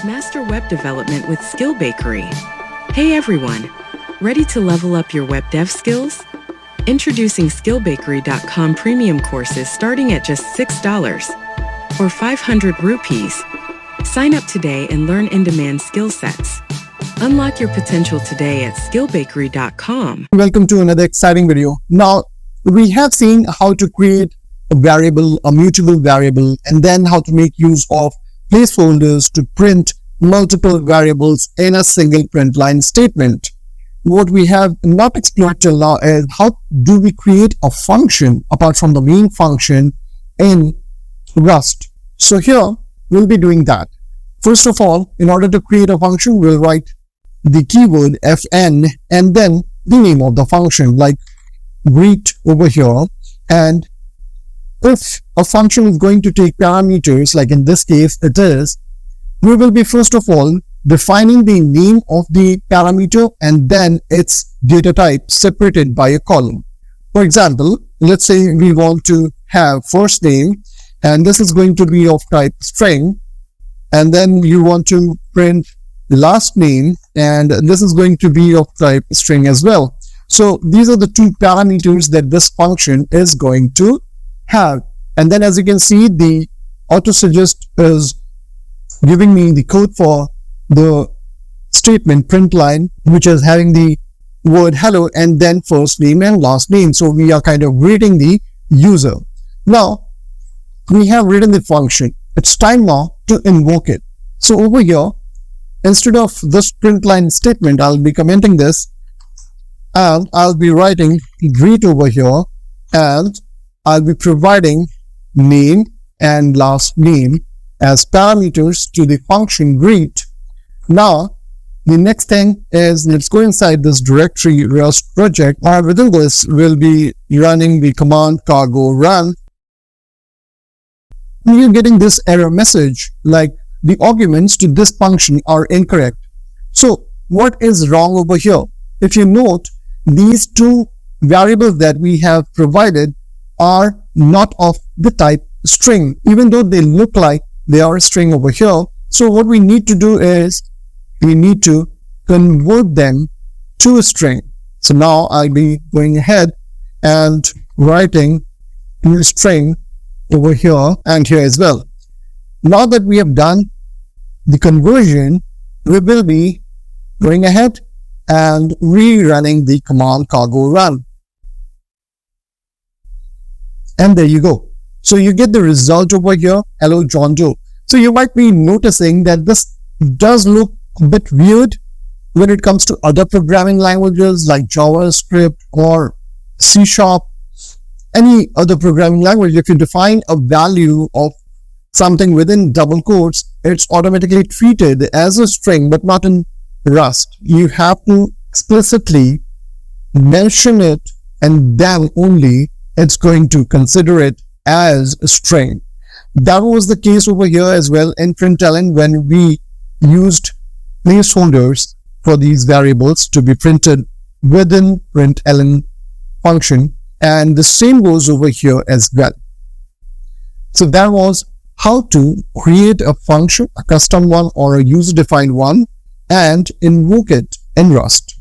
Master web development with Skill Bakery. Hey everyone, ready to level up your web dev skills? Introducing skillbakery.com premium courses starting at just $6 or 500 rupees. Sign up today and learn in-demand skill sets. Unlock your potential today at skillbakery.com. Welcome to another exciting video. Now, we have seen how to create a variable, a mutable variable, and then how to make use of placeholders to print multiple variables in a single print line statement. What we have not explored till now is how do we create a function apart from the main function in Rust. So here we'll be doing that. First of all, in order to create a function, we'll write the keyword fn and then the name of the function like greet over here. And if a function is going to take parameters, like in this case it is, we will be first of all defining the name of the parameter and then its data type separated by a column. For example, let's say we want to have first name and this is going to be of type string, and then you want to print last name and this is going to be of type string as well. So these are the two parameters that this function is going to have. And then as you can see, the autosuggest is giving me the code for the statement print line, which is having the word hello and then first name and last name. So we are kind of greeting the user. Now we have written the function. It's time now to invoke it. So over here, instead of this print line statement, I'll be commenting this and I'll be writing greet over here, and I'll be providing name and last name as parameters to the function greet. Now, the next thing is, let's go inside this directory Rust project, and within this, we'll be running the command cargo run. You're getting this error message like the arguments to this function are incorrect. So what is wrong over here? If you note, these two variables that we have provided are not of the type string, even though they look like they are a string over here. So what we need to do is we need to convert them to a string. So now I'll be going ahead and writing a string over here and here as well. Now that we have done the conversion, we will be going ahead and rerunning the command cargo run. And there you go. So you get the result over here, hello John Doe. So you might be noticing that this does look a bit weird when it comes to other programming languages like JavaScript or C#, any other programming language. If you define a value of something within double quotes, it's automatically treated as a string, but not in Rust. You have to explicitly mention it and then only it's going to consider it as a string. That was the case over here as well in println when we used placeholders for these variables to be printed within println function, and the same goes over here as well. So that was how to create a function, a custom one or a user-defined one, and invoke it in Rust.